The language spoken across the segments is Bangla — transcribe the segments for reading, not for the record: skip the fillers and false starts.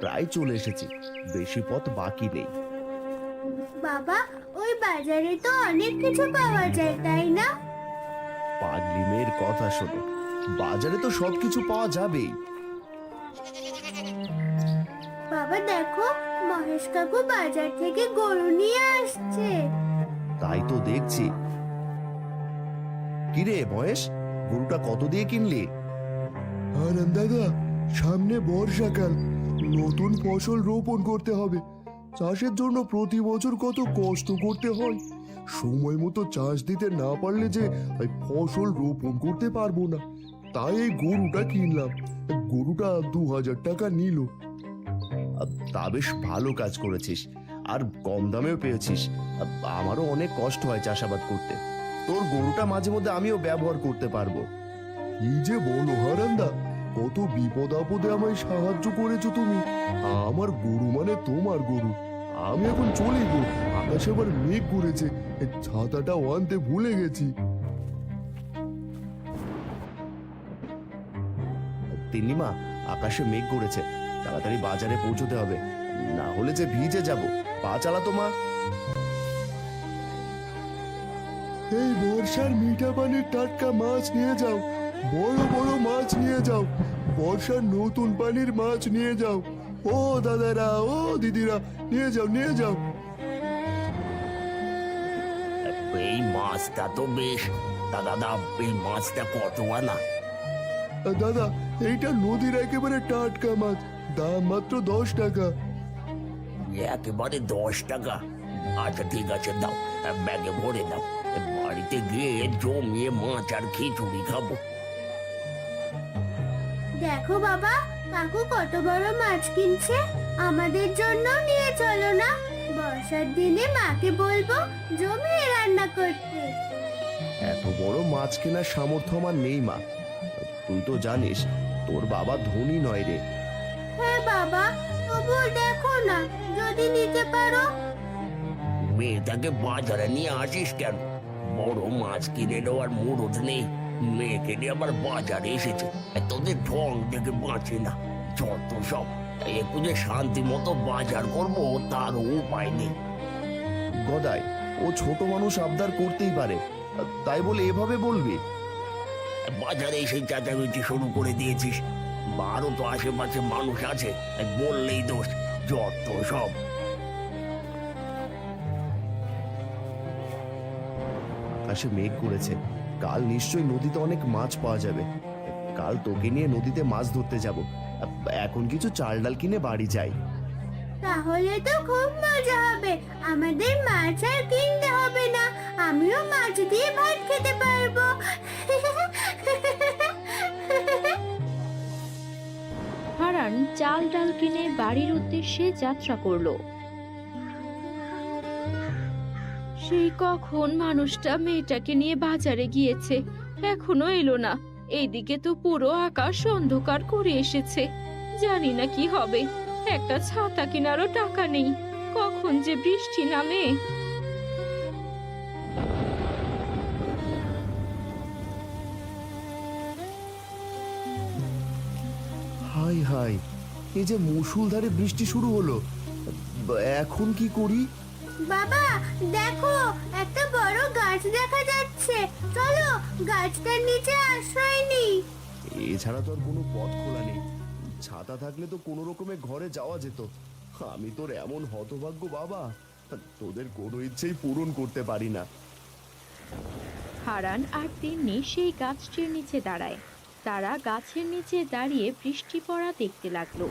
প্রায় চলে এসেছি, বেশি পথ বাকি নেই। বাবা, ওই বাজারে তো অনেক কিছু পাওয়া যায়, তাই না? পাগলি মেয়ের কথা শোনো, বাজারে তো সবকিছু পাওয়া যাবেই। বাবা দেখো, মহেশ কাকু বাজার থেকে গরু নিয়ে আসছে। তাই তো দেখছি। কিরে মহেশ, গরুটা কত দিয়ে কিনলি? আনন্দ দাদা, সামনে বর্ষাকাল, নতুন ফসল রোপণ করতে হবে। চাষের জন্য প্রতি বছর কত কষ্ট করতে হয়, সময় মতো চাষ দিতে না পারলে যে এই ফসল রোপণ করতে পারবো না। তাই এই গরুটা কিনলাম। গরুটা 2000 টাকা নিল। তা বেশ ভালো কাজ করেছিস, আর কম দামেও পেয়েছিস। আমারও অনেক কষ্ট হয় চাষাবাদ করতে, তোর গরুটা মাঝে মধ্যে আমিও ব্যবহার করতে পারবো। এই যে বলো হারান্দা, কত বিপদ আপদে আমায় সাহায্য করেছো তুমি। আমার গরু মানে তোমার গরু। আমি এখন চলে গো, আকাশে আবার মেঘ করেছে, এই ছাতাটাও আনতে ভুলে গেছি। তিন্নিমা, আকাশে মেঘ করেছে, তাড়াতাড়ি বাজারে পৌঁছতে হবে, না হলে যে ভিজে যাব। পা চালাতো মা। এই বর্ষার মিঠা পানির টাটকা মাছ নিয়ে যাও, বড় বড় মাছ নিয়ে যাও, বর্ষার নতুন পানির মাছ নিয়ে যাও। ও দাদারা, ও দিদিরা, নিয়ে যাও নিয়ে যাও। এই মাছটা তো বেশ। তা দাদা, এই মাছটা কত আনা? দাদা, এইটা নদীর একেবারে টাটকা মাছ, দাম মাত্র 10 টাকা। একেবারে 10 টাকা? আচ্ছা ঠিক আছে, দাও, ব্যাগে ভরে দাও। বাড়িতে গিয়ে জমিয়ে মাছ আর খিচুড়ি খাবো। দেখো বাবা, কাকু কত বড় মাছ কিনছে, আমাদের জন্য নিয়ে চলো না। বর্ষার দিনে মাকে বলবো জমিয়ে রান্না করতে। এত বড় মাছ কেনার সামর্থ্য আমার নেই মা, তুই তো জানিস তোর বাবা ধনী নয় রে। হ্যাঁ বাবা, তবুও দেখো না, যদি নিতে পারো। মেয়েটাকে বাজারে নিয়ে আসিস কেন? বড় মাছ কিনে নেওয়ার মুরুদ নেই, মেয়েকে নিয়ে আবার বাজারে এসেছে। তোদের ঢং থেকে বাঁচে না, যত সব। একটু যে শান্তি মতো বাজার করবো তার উপায় নেই। গদাই, ও ছোট মানুষ, আবদার করতেই পারে, তাই বলে এভাবে বলবি? বাজারে এসে চেঁচামেচি শুরু করে দিয়েছিস। বারো তো আশেপাশে মানুষ আছে, বললেই দোষ, যত সব। আকাশে মেঘ করেছে, কাল নিশ্চয়ই নদীতে অনেক মাছ পাওয়া যাবে। কাল তোকে নিয়ে নদীতে মাছ ধরতে যাব। এখন কিছু চাল ডাল কিনে বাড়ি যাই। তাহলে তো খুব মজা হবে, আমাদের মাছ আর কিনতে হবে না, আমিও মাছ দিয়ে ভাত খেতে পারবো। হারান চাল ডাল কিনে বাড়ির উদ্দেশ্যে যাত্রা করলো। সেই কখন মানুষটা মেয়েটাকে নিয়ে বাজারে গিয়েছে, এখনো এলো না। এইদিকে তো পুরো আকাশ অন্ধকার করে এসেছে, জানি না কি হবে। একটা ছাতা কেনারও টাকা নেই, কখন যে বৃষ্টি নামে। হাই হাই, এই যে মুষলধারে বৃষ্টি শুরু হলো, এখন কি করি? বাবা দেখো, একটা বড় গাছ দেখা যাচ্ছে, চলো গাছটার নিচে আশ্রয় নিই। এছাড়া তো আর কোনো পথ খোলা নেই, ছাতা থাকলে তো কোনো রকমে ঘরে যাওয়া যেত। আমি তোর এমন হতভাগ্য বাবা, তোদের কোনো ইচ্ছেই পূরণ করতে পারি না। হারান আর তিন্নি সেই গাছটির নিচে দাঁড়ায়। তারা গাছের নিচে দাঁড়িয়ে বৃষ্টি পড়া দেখতে লাগলো।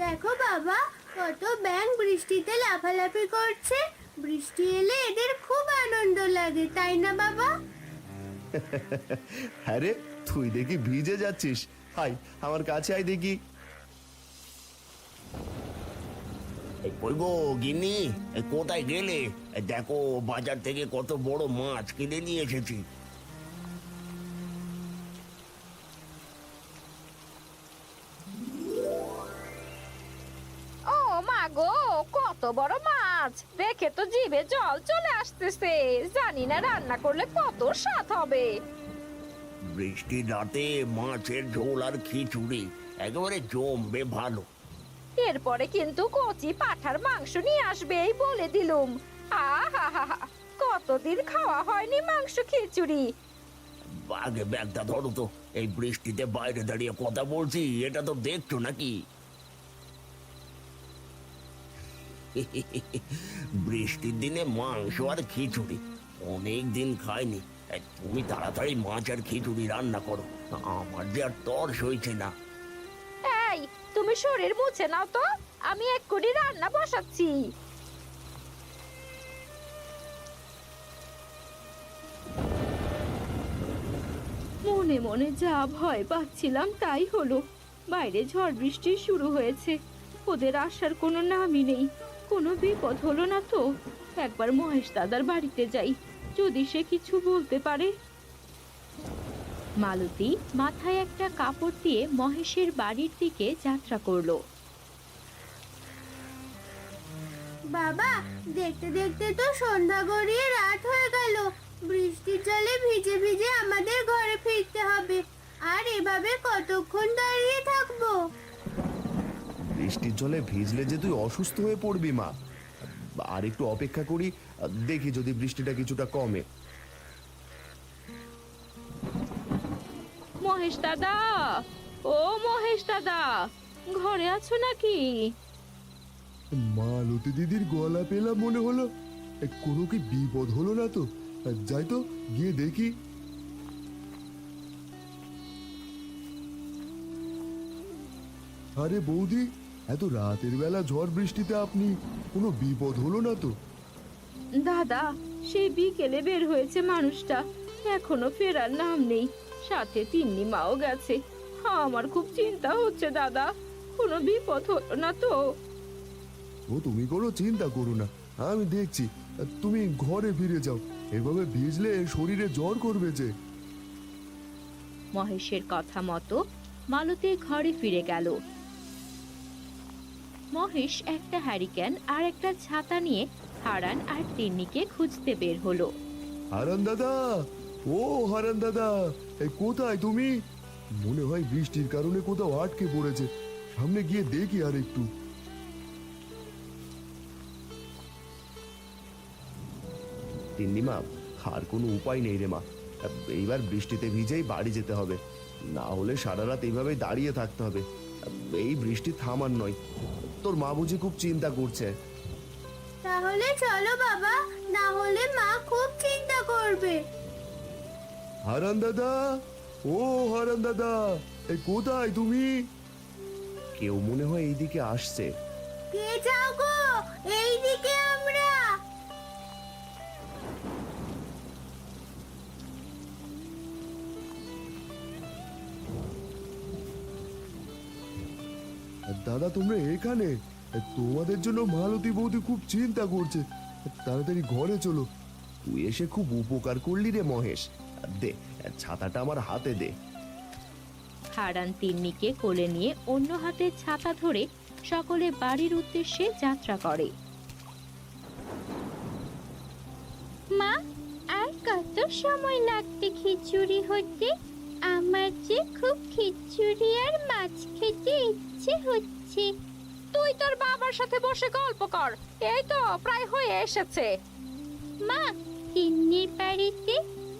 দেখো বাবা, কত ব্যাঙ বৃষ্টিতে লাফালাফি করছে, বৃষ্টি এলে এদের খুব আনন্দ লাগে, তাই না বাবা? হ্যাঁ রে, তুই দেখি ভিজে যাচ্ছিস, হাই আমার কাছে আয় দেখি। কই গো গিন্নি, কোথায় গেলে? দেখো বাজার থেকে কত বড় মাছ কিনে নিয়ে এসেছি। ও মা গো, কত বড় মাছ! দেখে তো জিভে জল চলে আসতেছে, জানি না রান্না করলে কত স্বাদ হবে। বৃষ্টির রাতে মাছের ঝোল আর খিচুড়ি একেবারে জমবে ভালো। এরপরে কিন্তু কচি পাঠার মাংস নিয়ে আসবে এই বলে দিলুম। আহা, কতদিন খাওয়া হয়নি মাংস খিচুড়ি। আগে ব্যাগটা ধরো তো, এই বৃষ্টিতে বাইরে দাঁড়িয়ে কথা বলছি, এটা তো দেখছো নাকি? বৃষ্টির দিনে মাংস আর খিচুড়ি অনেক দিন খাইনি। তুমি তাড়াতাড়ি মাছ আর খিচুড়ি রান্না করো, আমার যে আর তর্স হয়েছে না। এই তুমি শরীর মুছে নাও তো, আমি এক্ষুনি রান্না বসাচ্ছি। মনে মনে যা ভয় পাচ্ছিলাম তাই হলো। বাইরে ঝড় বৃষ্টি শুরু হয়েছে, ওদের আসার কোনো নামই নেই। কোনো বিপদ হলো না তো? একবার মহেশ দাদার বাড়িতে যাই, যদি সে কিছু বলতে পারে। মালতী মাথায় একটা কাপড় দিয়ে মহেশের বাড়ির দিকে যাত্রা করলো। বাবা, দেখতে দেখতে তো সন্ধ্যা গড়িয়ে রাত হয়ে গেল। বৃষ্টির জলে ভিজে ভিজে আমাদের ঘরে ফিরতে হবে। আর এভাবে কতক্ষণ দাঁড়িয়ে থাকবো? বৃষ্টির জলে ভিজলে যে তুই অসুস্থ হয়ে পড়বি মা। আর একটু অপেক্ষা করি, দেখি যদি বৃষ্টিটা কিছুটা কমে। মহেশ দাদা, ও মহেশ দাদা, ঘরে আছো নাকি? মালতী দিদির গলা পেলাম মনে হলো। কোনো কি বিপদ হলো না তো? যাই তো, গিয়ে দেখি। আরে বৌদি, এত রাতের বেলা ঝড় বৃষ্টিতে আপনি, কোনো বিপদ হলো না তো? দাদা, সেই বিকেলে বের হয়েছে মানুষটা, এখনো ফেরার নাম নেই। সাথে তিন্নি মাও গেছে। আমার খুব চিন্তা হচ্ছে দাদা, কোনো বিপদ হলো না তো? ও তুমি কোনো চিন্তা করো না, আমি দেখছি। তুমি ঘরে ফিরে যাও, এভাবে ভিজলে শরীরে জ্বর করবে যে। মহেশের কথা মতো মালতী ঘরে ফিরে গেল। মহেশ একটা হ্যারিকেন আর একটা ছাতা নিয়ে হারান আর তিন্নিকে খুঁজতে বের হলো। হারান দাদা, ও হারান দাদা, কোথায় তুমি? মনে হয় বৃষ্টির কারণে কোথাও আটকে পড়েছে। সামনে গিয়ে দেখি আর একটু। তিন্নি মা, আর কোনো উপায় নেই রে মা। এইবার বৃষ্টিতে ভিজেই বাড়ি যেতে হবে, না হলে সারা রাত এইভাবে দাঁড়িয়ে থাকতে হবে। এই বৃষ্টি থামার নয়। তোর মা বুঝি খুব চিন্তা করছে। তাহলে চলো বাবা, না হলে মা খুব চিন্তা করবে। হারান দাদা, ও হারান দাদা, কোথায় তুমি? কেউ মনে হয় এইদিকে আসছে। কে যাও গো? এইদিকে আমরা। দাদা, তোমরা এখানে? তোমাদের জন্য মালতী বৌদি খুব চিন্তা করছে। তাড়াতাড়ি ঘরে চলো। তুই এসে খুব উপকার করলি রে মহেশ। দে, ছাতাটা আমার হাতে দে। হারান তিন্নিকে কোলে নিয়ে অন্য হাতে ছাতা ধরে সকলে বাড়ির উদ্দেশ্যে যাত্রা করে। মা, আর কত সময় লাগবে খিচুড়ি হতে? আমার যে খুব খিচুড়ি আর মাছ খেতে ইচ্ছে হচ্ছে। তুই তোর বাবার সাথে বসে গল্প কর, এই তো প্রায় হয়ে এসেছে। মা, তিন্নির বাড়িতে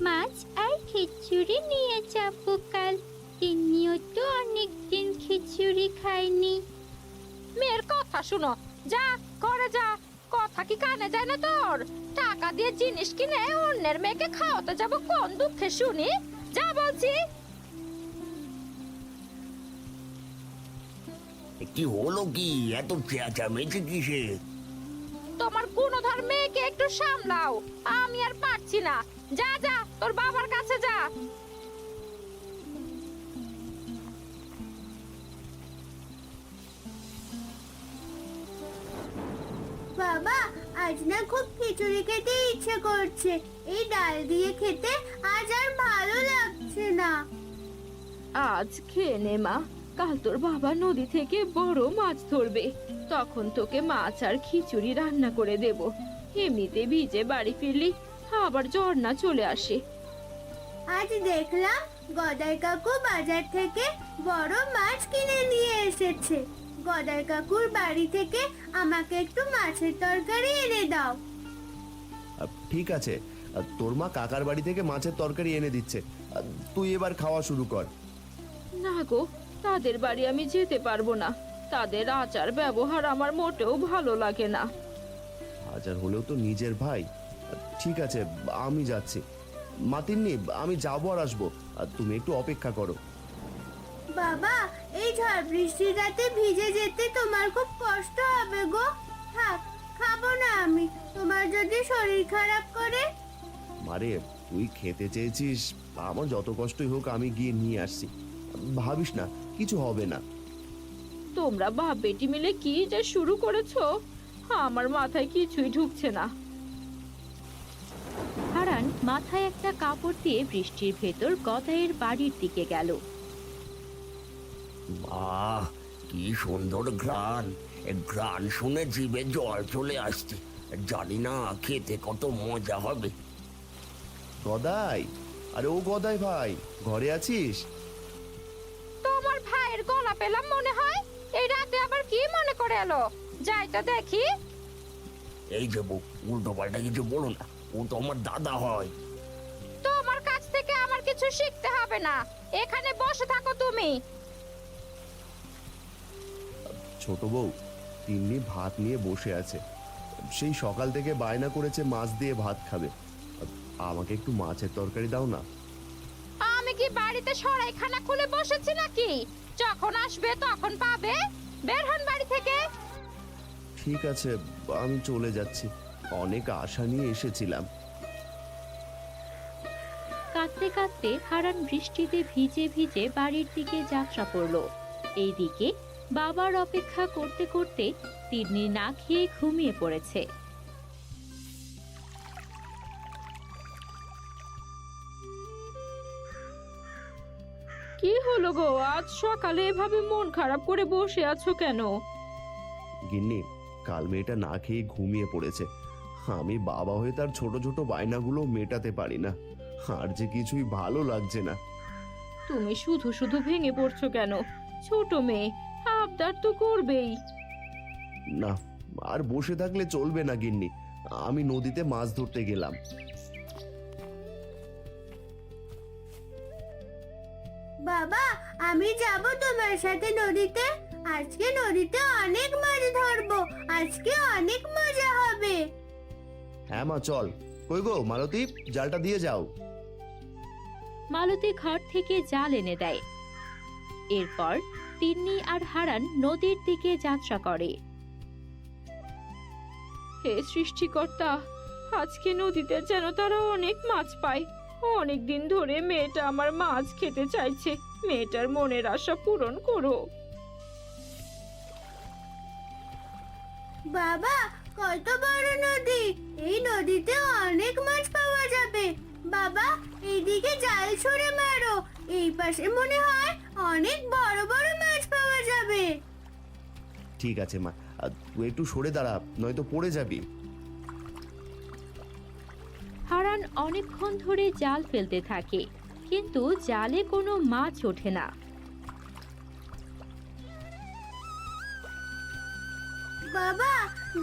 মাছ আর খিচুড়ি নিয়ে যাবো কাল। তিন্নিও তো অনেকদিন খিচুড়ি খায়নি। মেয়ের কথা শুনো, যা করে যা। কথা কি কানে যায় না তোর? টাকা দিয়ে জিনিস কিনে অন্যের মেয়েকে খাওয়াতে যাব কোন দুঃখে শুনি? যা বলছি। কি হলো কি? এত চেঁচামেচি কিসে? তোমার গুণধর মেয়েকে একটু সামলাও, আমি আর পারছি না। যা যা, তোর বাবার কাছে যা। বাবা, আজ না খুব খিচুড়ি খেতে ইচ্ছে করছে। এই ডাল দিয়ে খেতে আজ আর ভালো লাগছে না। আজ খেয়ে নে মা, কাল তোর বাবা নদী থেকে বড় মাছ ধরবে, তখন তোকে মাছ আর খিচুড়ি রান্না করে দেব। এমনিতে ভিজে বাড়ি ফিরলি আবার জ্বর না চলে আসে। আজ দেখলাম গদাই কাকু বাজার থেকে বড় মাছ কিনে নিয়ে এসেছে। গদাই কাকুর বাড়ি থেকে আমাকে একটু মাছের তরকারি এনে দাও। ঠিক আছে, তোর মা কাকার বাড়ি থেকে মাছের তরকারি এনে দিচ্ছে। তুই এবার খাওয়া শুরু কর। না গো, তাদের বাড়ি আমি যেতে পারবো না। তাদের আচার ব্যবহার আমার মোটেও ভালো লাগে না। হাজার হলেও তো নিজের ভাই। ঠিক আছে, আমি যাচ্ছি। মাতিননি, আমি যাবো আর আসবো, আর তুমি একটু অপেক্ষা করো। বাবা, এই ঝড় বৃষ্টির রাতে ভিজে যেতে তোমার খুব কষ্ট হবে গো। থাক, খাবো না আমি, তোমার যদি শরীর খারাপ করে। মারে, তুই খেতে চেয়েছিস, আমার যত কষ্টই হোক আমি গিয়ে নিয়ে আসছি। ভাবিস না, কিছু হবে না। তোমরা বাপ বেটি মিলে কি যে শুরু করেছো, আমার মাথায় কিছুই ঢুকছে না। হারান মাথায় একটা কাপড় দিয়ে বৃষ্টির ভেতর গদাইয়ের বাড়ির দিকে গেল। বাহ, কি সুন্দর ঘ্রাণ! এ ঘ্রাণ শুনে জিভে জল চলে আসছে। জানি না খেতে কত মজা হবে। গদাই, আরে ও গদাই ভাই, ঘরে আছিস? তোমার ভাইয়ের গলা পেলাম মনে হয়। এই রাতে আবার কি মনে করে এলো? যাই তো দেখি। এই যে বউ, উল্টো পাল্টা কিছু বলো না, ও তো আমার দাদা হয়। তোমার কাছ থেকে আমার কিছু শিখতে হবে না, এখানে বসে থাকো তুমি। ছোট বউ, তিন্নি ভাত নিয়ে বসে আছে। সেই সকাল থেকে বায়না করেছে মাছ দিয়ে ভাত খাবে। আমাকে একটু মাছের তরকারি দাও না। আমি কি বাড়িতে সরাইখানা খুলে বসেছি নাকি? যখন আসবে তখন পাবে। বের হন বাড়ি থেকে। ঠিক আছে, আমি চলে যাচ্ছি। অনেক আশা নিয়ে এসেছিলাম। কাঁদতে কাঁদতে হারান বৃষ্টিতে ভিজে ভিজে বাড়ির দিকে যাত্রা করলো। এইদিকে বাবার অপেক্ষা করতে করতে তিন্নি না খেয়ে ঘুমিয়ে পড়েছে। কি হলো গো, আজ সকালে এভাবে মন খারাপ করে বসে আছো কেন? গিন্নি, কাল মেয়েটা না খেয়ে ঘুমিয়ে পড়েছে। আমি বাবা হয়ে তার ছোট ছোট বায়নাগুলো মেটাতে পারি না। আর যে কিছুই ভালো লাগছে না। তুমি শুধু শুধু ভেঙে পড়ছো কেন? ছোট মেয়ে, আবদার তো করবেই। না, আর বসে থাকলে চলবে না গিন্নি। আমি নদীতে মাছ ধরতে গেলাম। বাবা, আমি যাব তোমার সাথে নদীতে। আজকে নদীতে অনেক মাছ ধরবো, আজকে অনেক মজা হবে। হ্যাঁ মা, চল। কই গো মালতী, জালটা দিয়ে যাও। মালতী ঘর থেকে জাল এনে দেয়। এরপর তিন্নি আর হারান নদীর দিকে যাত্রা করে। হে সৃষ্টিকর্তা, আজকে নদীতে যেন তারা অনেক মাছ পায়। অনেক দিন ধরে মেয়েটা আমার মাছ খেতে চাইছে। মেয়েটার মনের আশা পূরণ করো। বাবা, কত বড় নদী! এই নদীতে অনেক মাছ পাওয়া যাবে। বাবা, এইদিকে জাল ছুঁড়ে মারো, এই পাশে মনে হয় অনেক বড় বড় মাছ পাওয়া যাবে। ঠিক আছে মা, তুই একটু সরে দাঁড়া, নয়তো পড়ে যাবি। হারান অনেকক্ষণ ধরে জাল ফেলতে থাকে, কিন্তু জালে কোনো মাছ ওঠে না। বাবা,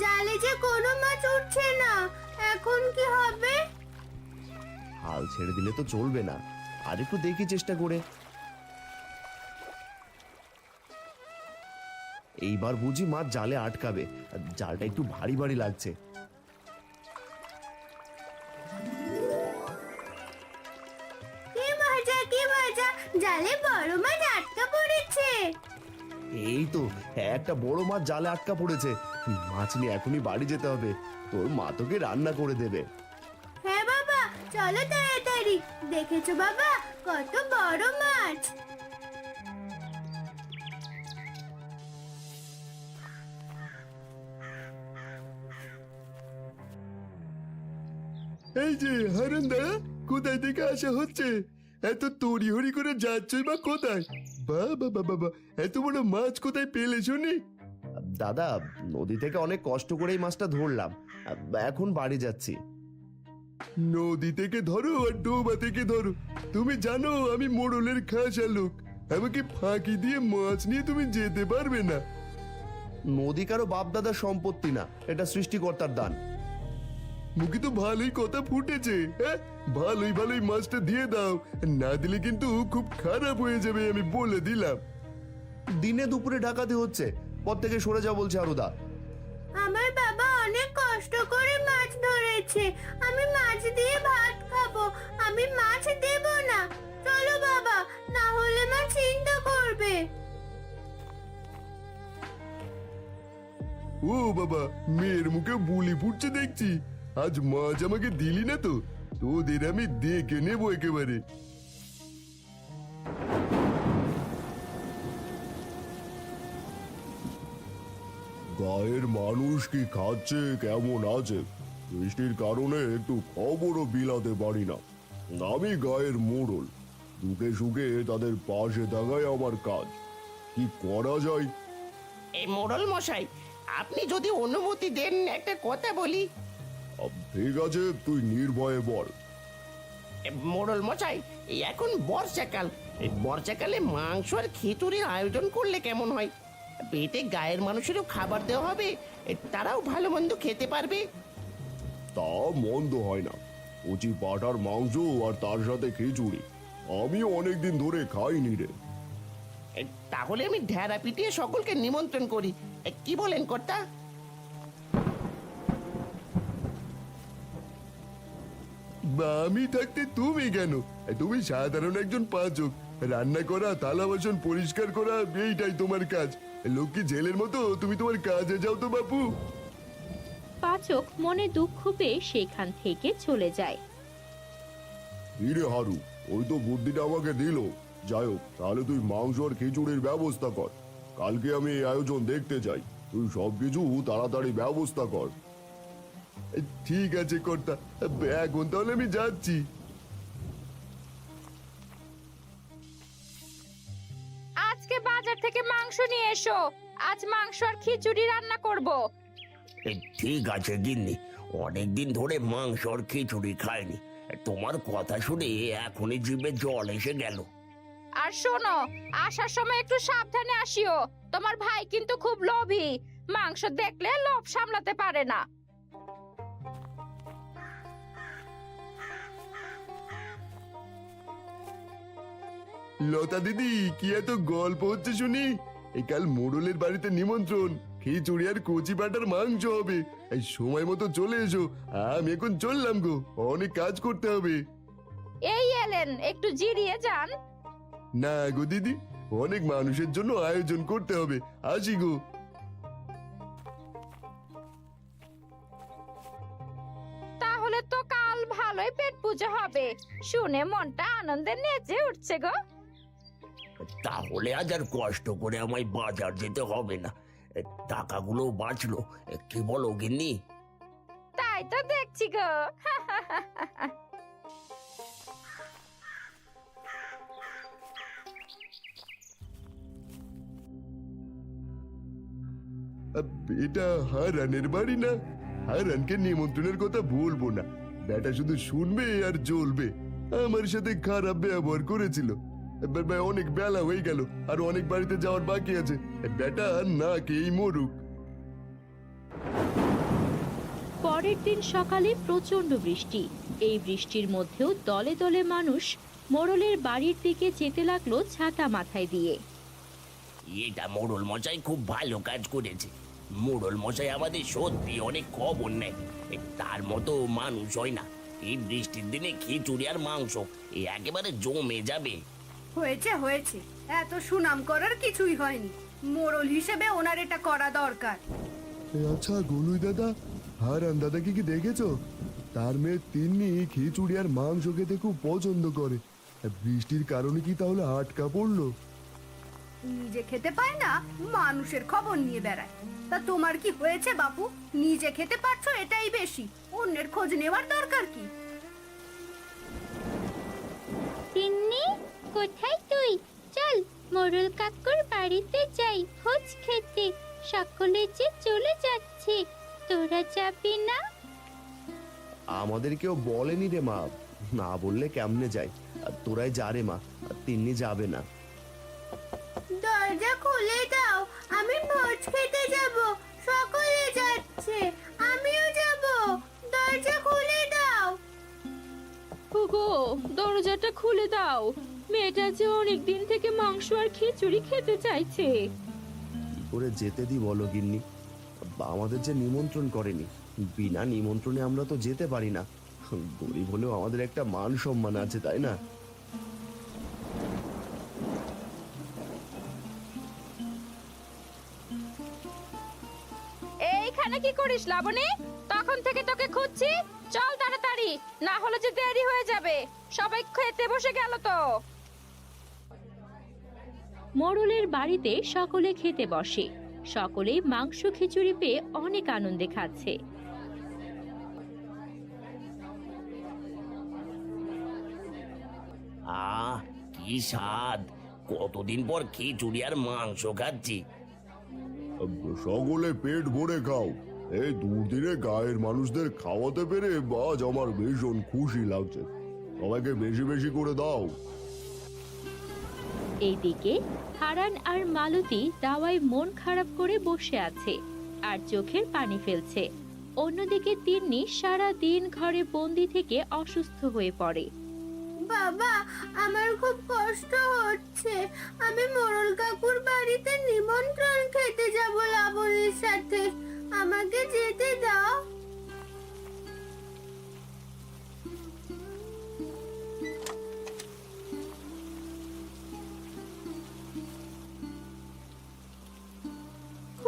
জালে যে কোনো মাছ উঠছে না, এখন কি হবে? হাল ছেড়ে দিলে তো চলবে না, আর একটু দেখি চেষ্টা করে। এইবার বুঝি মাছ জালে আটকাবে। জালটা একটু ভারী ভারী লাগছে। কি মজা, কি মজা! জালে বড় মাছ আটকা পড়েছে। এই তো, একটা বড় মাছ জালে আটকা পড়েছে। মাছ নিয়ে এখনই বাড়ি যেতে হবে, তোর মা তোকে রান্না করে দেবে। হ্যাঁ বাবা, চলো তাড়াতাড়ি। দেখেছো বাবা, কত বড় মাছ! এই যে হারান দা, কোথায় থেকে আসা হচ্ছে? এত তড়িহড়ি করে যাচ্ছই বা কোথায়? বাবা বাবা, এত বড় মাছ কোথায় পেলে শুনি? দাদা, নদী থেকে অনেক কষ্ট করে এই মাছটা ধরলাম। এখন বাড়ি যাচ্ছি। নদী থেকে ধরো আর ডোবা থেকে ধরো, তুমি জানো আমি মোড়লের খাসা লোক, আমাকে ফাঁকি দিয়ে মাছ নিয়ে তুমি যেতে পারবে না। নদী কারো বাপদাদার সম্পত্তি না, এটা সৃষ্টিকর্তার দান। মুখে তো ভালোই কথা ফুটেছে, হ্যাঁ ভালোই ভালোই মাছটা দিয়ে দাও, না দিলে কিন্তু খুব খারাপ হয়ে যাবে আমি বলে দিলাম। দিনে দুপুরে ডাকাতি হচ্ছে, পথ থেকে সরে যা বলছে আরুদা। আমার বাবা অনেক কষ্ট করে মাছ ধরেছে, আমি মাছ দিয়ে ভাত খাবো, আমি মাছ দেব না। চলো বাবা, না হলে মা চিন্তা করবে। ও বাবা, মেয়ের মুখে বুলি ফুটছে দেখছি, আজ মাছ আমাকে দিলি না তো, তোদের আমি দেখে নেবো একেবারে। গায়ের মানুষ কি খাচ্ছে, কেমন আছে? বৃষ্টির কারণে একটু খবরও বিলাতে পারি না। আমি গায়ের মোড়ল, দুঃখে সুখে তাদের পাশে থাকাই আমার কাজ। কি করা যায়? এই মোড়ল মশাই, আপনি যদি অনুমতি দেন একটা কথা বলি। ঠিক আছে, তুই নির্ভয়ে বল। মোড়ল মশাই, এই এখন বর্ষাকাল, এই বর্ষাকালে মাংস আর খিচুড়ির আয়োজন করলে কেমন হয়? পেটে গায়ের মানুষেরও খাবার দেওয়া হবে, তারাও ভালো মন্দ খেতে পারবে। তা মন্দ হয় না, কচি পাঠার মাংস আর তার সাথে খিচুড়ি, আমি অনেকদিন ধরে খাইনি রে। তাহলে আমি ঢেড়া পিটিয়ে সকলকে নিমন্ত্রণ করি, কি বলেন কর্তা? আমি থাকতে তুমি কেন? তুমি সাধারণ একজন পাচক, রান্না করা, থালা বাসন পরিষ্কার করা, এইটাই তোমার কাজ। লক্ষ্মী জেলের মতো তুমি তোমার কাজে যাও তো বাপু। পাচক মনে দুঃখ পেয়ে সেখান থেকে চলে যায়। হিরে হারু, ওই তো বুদ্ধিটা আমাকে দিল। যাই হোক, তাহলে তুই মাংস আর খিচুড়ির ব্যবস্থা কর, কালকে আমি এই আয়োজন দেখতে চাই। তুই সবকিছু তাড়াতাড়ি ব্যবস্থা কর। ঠিক আছে কর্তা, এখন তাহলে আমি যাচ্ছি। আজকে বাজার থেকে মাংস নিয়ে এসো, আজ মাংস আর খিচুড়ি রান্না করব। ঠিক আছে গিন্নি, অনেকদিন ধরে মাংস আর খিচুড়ি খাইনি, তোমার কথা শুনে এখনই জিভে জল এসে গেল। আর শোনো, আসার সময় একটু সাবধানে আসিও, তোমার ভাই কিন্তু খুব লোভী, মাংস দেখলে লোভ সামলাতে পারে না। লতা দিদি, কি এত গল্প হচ্ছে শুনি? এই কাল মোড়লের বাড়িতে নিমন্ত্রণ, খিচুড়ি আর কচি পাটার মাংস হবে। এই সময় মতো চলে এসো, আমি এখন চললাম গো, অনেক কাজ করতে হবে। এই এলেন, একটু জিরিয়ে যান। না গো দিদি, অনেক মানুষের জন্য আয়োজন করতে হবে, আসি গো। তাহলে তো কাল ভালোই পেট পুজো হবে, শুনে মনটা আনন্দে নেচে উঠছে গো। তাহলে আজ আর কষ্ট করে আমায় বাজার যেতে হবে না, টাকাগুলো বাঁচলো, কি বলো গিন্নি? তাই তো দেখছি গো। এটা হারানের বাড়ি না? হারানকে নিমন্ত্রণের কথা বলবো না, বেটা শুধু শুনবে আর জ্বলবে। আমার সাথে খারাপ ব্যবহার করেছিল, অনেক বেলা হয়ে গেল, আর অনেক বাড়িতে যাওয়ার বাকি আছে। বেটা না খেয়েই মরুক। পরের দিন সকালে প্রচন্ড বৃষ্টি। এই বৃষ্টির মধ্যেও দলে দলে মানুষ মোড়লের বাড়ির দিকে যেতে লাগলো ছাতা মাথায় দিয়ে। এটা মোড়ল মশাই খুব ভালো কাজ করেছে, মোড়ল মশাই আমাদের সত্যি অনেক খবর নেয়, তার মতো মানুষ হয় না। এই বৃষ্টির দিনে খিচুড়ি আর মাংস একেবারে জমে যাবে। হয়েছে হয়েছে, এত সুনাম করার কিছুই হয়নি, মোড়ল হিসেবে ওনার এটা করা দরকার। আচ্ছা গলুই দাদা, হারান দাদাকে কি দেখেছো? তার মেয়ে তিন্নি খিচুড়ি আর মাংস খেতে খুব পছন্দ করে, বৃষ্টির কারণে কি তাহলে আটকা পড়লো? নিজে খেতে পায় না, মানুষের খবর নিয়ে বেড়ায়। তা তোমার কি হয়েছে বাপু? নিজে খেতে পারছো এটাই বেশি, অন্যের খোঁজ নেওয়ার দরকার কি? তিন্নি, কোথায় তুই? চল মোড়ল কাকুর বাড়িতে যাই ভোজ খেতে, সকলে যে চলে যাচ্ছে, তোরা যাবি না? আমাদের কেউ বলেনি রে মা, না বললে কেমনে যায়। তোরাই যা রে মা, তিন্নি যাবে না। দরজা খুলে দাও, আমি ভোজ খেতে যাব। সকলে যাচ্ছে, আমিও যাব। দরজা খুলে দাও। ওগো, দরজাটা খুলে দাও, মেয়েটা যে অনেক দিন থেকে মাংস আর খিচুড়ি খেতে চাইছে। কি করে যেতে দি বলো গিন্নি? আমাদের যে নিমন্ত্রণ করেনি, বিনা নিমন্ত্রণে আমরা তো যেতে পারি না। গরিব হলেও আমাদের একটা মান সম্মান আছে, তাই না? এইখানে কি করিস লাবণী? তখন থেকে তোকে খুঁজছি। চল তাড়াতাড়ি, না হলে যে দেরি হয়ে যাবে। সবাই খেতে বসে গেল তো। মোড়লের বাড়িতে সকলে খেতে বসে। সকলেই মাংস খিচুড়ি পেয়ে অনেক আনন্দে খাচ্ছে। আহ, কি স্বাদ! কতদিন পর খিচুড়ি আর মাংস খাচ্ছি। সকলে পেট ভরে খাও। এই দুর্দিনে গায়ের মানুষদের খাওয়াতে পেরে আজ আমার ভীষণ খুশি লাগছে। সবাইকে বেশি বেশি করে দাও। এইদিকে হারান আর মালতী দাওয়ায় মন খারাপ করে বসে আছে আর চোখের পানি ফেলছে। অন্যদিকে তিন্নি সারা দিন ঘরে বন্দি থেকে অসুস্থ হয়ে পড়ে। বাবা, আমার খুব কষ্ট হচ্ছে। আমি মোড়ল কাকুর বাড়িতে নিমন্ত্রণ খেতে যাব লাবণীর সাথে। আমাকে যেতে দাও।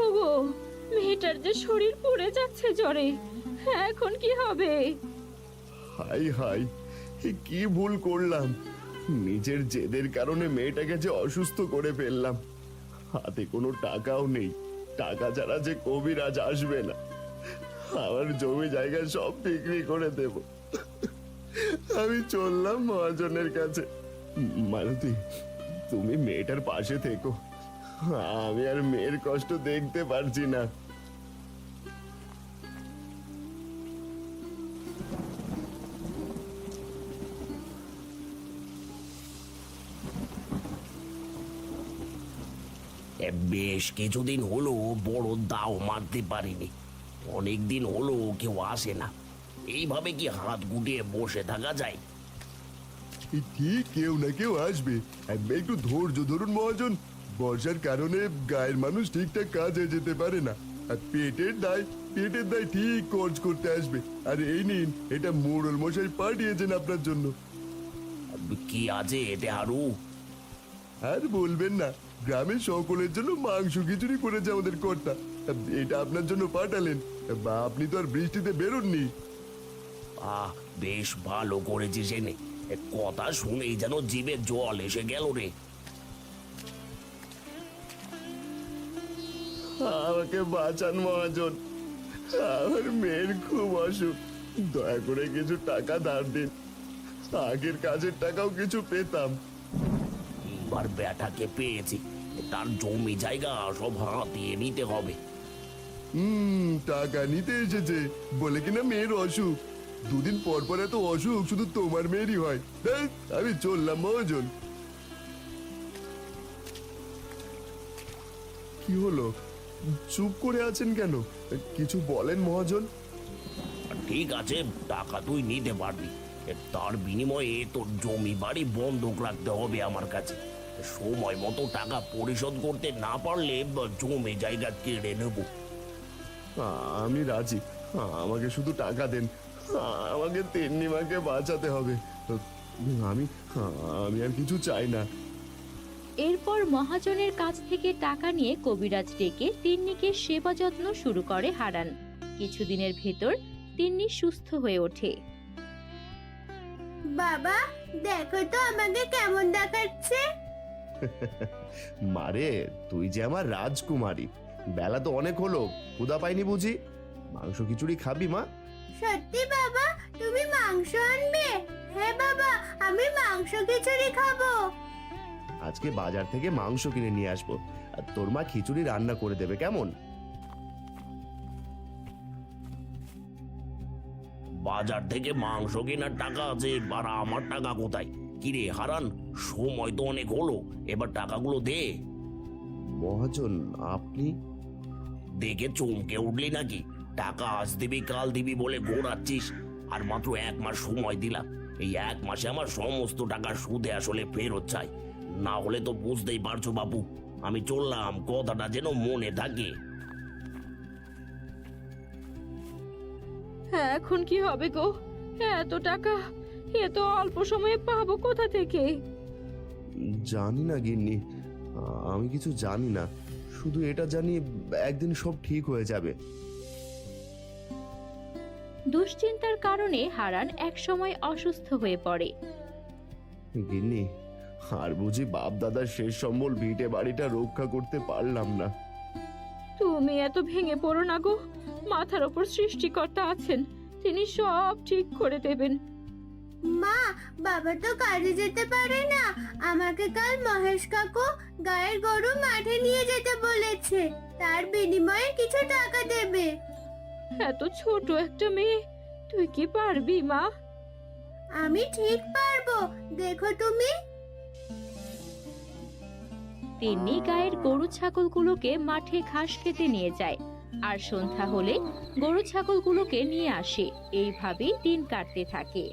ওগো, মেয়েটার যে শরীর পুড়ে যাচ্ছে জ্বরে, এখন কি হবে? হাই হাই, এ কি ভুল করলাম! নিজের জেদের কারণে মেয়েটাকে যে অসুস্থ করে ফেললাম। হাতে কোনো টাকাও নেই, টাকা ছাড়া যে কবিরাজ আসবে না। আমার জমি জায়গা সব বিক্রি করে দেব। আমি চললাম মহাজনের কাছে। মালতী, তুমি মেয়েটার পাশে থেকো, আমি আর মেয়ের কষ্ট দেখতে পারছি না। বেশ কিছুদিন হলো বড় দাও মারতে পারিনি। অনেক দিন হলো কেউ আসে না। এইভাবে কি হাত গুটিয়ে বসে থাকা যায়? ঠিক কেউ না কেউ আসবে। একটু ধৈর্য ধরুন মহাজন। বর্ষার কারণে গায়ের মানুষ ঠিকঠাক কাজে যেতে পারে না। আর পেটের দায় ঠিক খরচ করতে আসবে। আর এই নিন, এটা মোড়ল মশাই পাঠিয়েছেন আপনার জন্য। কি আছে এতে হারু? আর বলবেন না, গ্রামের সকলের জন্য মাংস খিচুড়ি করেছে আমাদের কর্তা। এটা আপনার জন্য পাঠালেন। বা আপনি তো আর বৃষ্টিতে বেরোননি। আহ, বেশ ভালো করেছিস এনে। কথা শুনেই যেন জিভে জল এসে গেল রে। আমাকে বাঁচান মহাজন, আমার মেয়ের খুব অসুখ। দয়া করে কিছু টাকা ধার দিন। আগের কাজের টাকাও কিছু পেতাম। এবার ব্যাটাকে পেয়েছি, তার জমি জায়গা সব হাতিয়ে নিতে হবে। টাকা নিতে এসেছে বলে কিনা মেয়ের অসুখ। দুদিন পর পর এত অসুখ শুধু তোমার মেয়েরই হয়। ধ্যাৎ, আমি চললাম মহাজন। কি হলো, চুপ করে আছেন কেন? কিছু বলেন মহাজন। ঠিক আছে, টাকা তুই নিতে পারবি। তার বিনিময়ে তোর জমি বাড়ি বন্ধক রাখতে হবে আমার কাছে। সময় মতো টাকা পরিশোধ করতে না পারলে জমি জায়গা কেড়ে নেব। আমি রাজি, আমাকে শুধু টাকা দেন। আমাকে তিন্নিমাকে বাঁচাতে হবে। আমি আমি আর কিছু চাই না। এরপর মহাজনের কাছ থেকে টাকা নিয়ে কবিরাজ ডেকে তিন্নিকে সেবা যত্ন শুরু করে হারান। কিছুদিনের ভেতর তিন্নি সুস্থ হয়ে ওঠে। বাবা, দেখো তো আমাকে কেমন দেখাচ্ছে। মারে, তুই যে আমার রাজকুমারী। বেলা তো অনেক হলো, ক্ষুধা পাইনি বুঝি? মাংস খিচুড়ি খাবি মা? সত্যি বাবা, তুমি মাংস আনবে? হ্যাঁ বাবা, আমি মাংস খিচুড়ি খাবো। আজকে বাজার থেকে মাংস কিনে নিয়ে আসবো, আর তোর মা খিচুড়ি রান্না করে দেবে, কেমন? বাজার থেকে মাংস কেনার টাকা আছে, আর আমার টাকা কোথায়? কিরে হারান, সময় তো অনেক হলো, এবার টাকাগুলো দে। মহাজন, আপনি? দেখে চমকে উঠলি নাকি? টাকা আজ দিবি কাল দিবি বলে ঘোরাচ্ছিস, আর মাত্র 1 মাস সময় দিলাম। এই 1 মাসে আমার সমস্ত টাকা সুদে আসলে ফেরত চাই, না হলে তো বুঝতেই পারছো বাবু। আমি চললাম, কথাটা যেন মনে থাকে। হ্যাঁ, এখন কি হবে গো? এত টাকা এত অল্প সময়ে পাবো কোথা থেকে? জানি না গিন্নি, আমি কিছু জানি না, শুধু এটা জানি একদিন সব ঠিক হয়ে যাবে। দুশ্চিন্তার কারণে হারান একসময় অসুস্থ হয়ে পড়ে। গিন্নি, আর বুঝি বাপ দাদার শেষ সম্বল ভিটে বাড়িটা রক্ষা করতে পারলাম না। তুমি এত ভেঙে পড়ো না গো, মাথার ওপর সৃষ্টিকর্তা আছেন, তিনি সব ঠিক করে দেবেন। মা, বাবা তো কাজে যেতে পারে না। আমাকে কাল মহেশ কাকু গায়ের গরু মাঠে নিয়ে যেতে বলেছে, তার বিনিময়ে কিছু টাকা দেবে। এত ছোট একটা মেয়ে, তুই কি পারবি মা? আমি ঠিক পারবো, দেখো তুমি। তিন্নি গায়ের গরু ছাগলগুলোকে মাঠে ঘাস খেতে নিয়ে যায়, আর সন্ধ্যা হলে গরু ছাগলগুলোকে নিয়ে আসে। এইভাবেই দিন কাটতে থাকে।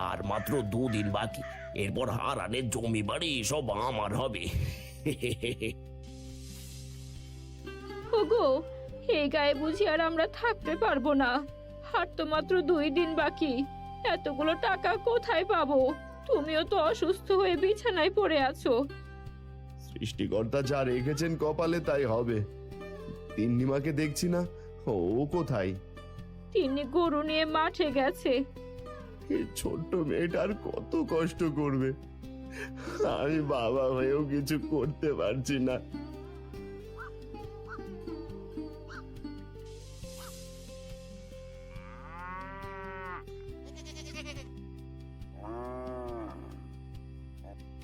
আর মাত্র 2 দিন বাকি, এরপর হারানের জমি বাড়ি সব আমার হবে। ওগো, এই গায়ে বুঝি আর আমরা থাকতে পারবো না। আর তো মাত্র 2 দিন বাকি, এতগুলো টাকা কোথায় পাবো? তুমিও তো অসুস্থ হয়ে বিছানায় পড়ে আছো। সৃষ্টিকর্তা যা রেখেছেন কপালে তাই হবে। তিন্নিমাকে দেখছি না, ও কোথায়? তিনি গরু নিয়ে মাঠে গেছে। এই ছোট্ট মেয়েটার কত কষ্ট করবে, আমি বাবা হয়েও কিছু করতে পারছি না।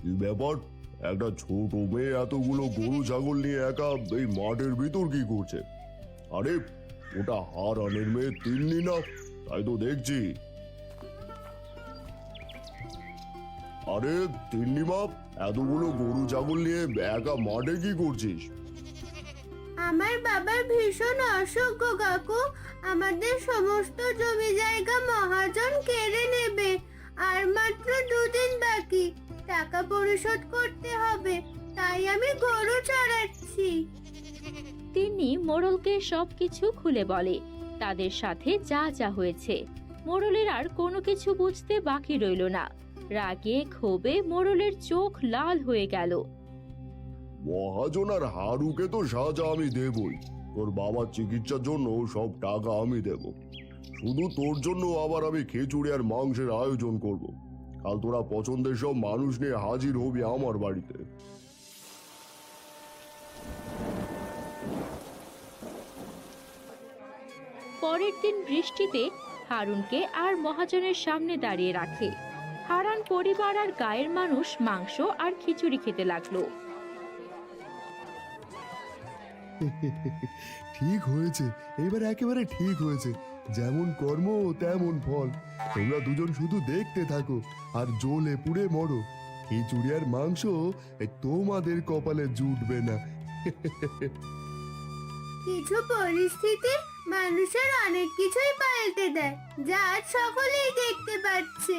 কি ব্যাপার, একটা ছোট মেয়ে এতগুলো গরু ছাগল নিয়ে একা এই মাঠের ভিতর কি করছে? আরে ওটা হারানের মেয়ে তিন্নি না? তাই তো দেখছি। আরে তিন্নি মা, এতগুলো গরু ছাগল নিয়ে একা মাঠে কি করছিস? আমার বাবার ভীষণ অসুখ গো কাকু, আমাদের সমস্ত জমি জায়গা মহাজন কেড়ে নেবে। আর মাত্র 2 দিন বাকি, টাকা পরিশোধ করতে হবে, তাই আমি গরু চড়াচ্ছি। তিনি মোড়লকে সবকিছু খুলে বলে, তাদের সাথে যা যা হয়েছে। মোড়লের আর কোনো কিছু বুঝতে বাকি রইল না। রাগে ক্ষোভে মোড়লের চোখ লাল হয়ে গেল। মহাজন আর হারুকে তো সাজা আমি দেবই, তোর বাবার চিকিৎসার জন্য সব টাকা আমি দেব। শুধু তোর জন্য আবার আমি খিচুড়ি আর মাংসের আয়োজন করব। কাল তোরা পছন্দের সব মানুষ নিয়ে হাজির হবি আমার বাড়িতে। পরের দিন বৃষ্টিতে হারুনকে আর মহাজনের সামনে দাঁড়িয়ে রাখে। হারান পরিবার আর গায়ের মানুষ মাংস আর খিচুড়ি খেতে লাগলো। ঠিক হয়েছে, এবার একেবারে ঠিক হয়েছে। যেমন কর্ম তেমন ফল। তোমরা দুজন শুধু দেখতে থাকো আর জ্বলে পুড়ে মরো। খিচুড়ি আর মাংস তোমাদের কপালে জুটবে না। কিছু পরিস্থিতি মানুষের অনেক কিছুই পাল্টে দেয়, যা আজ সকলেই দেখতে পাচ্ছে।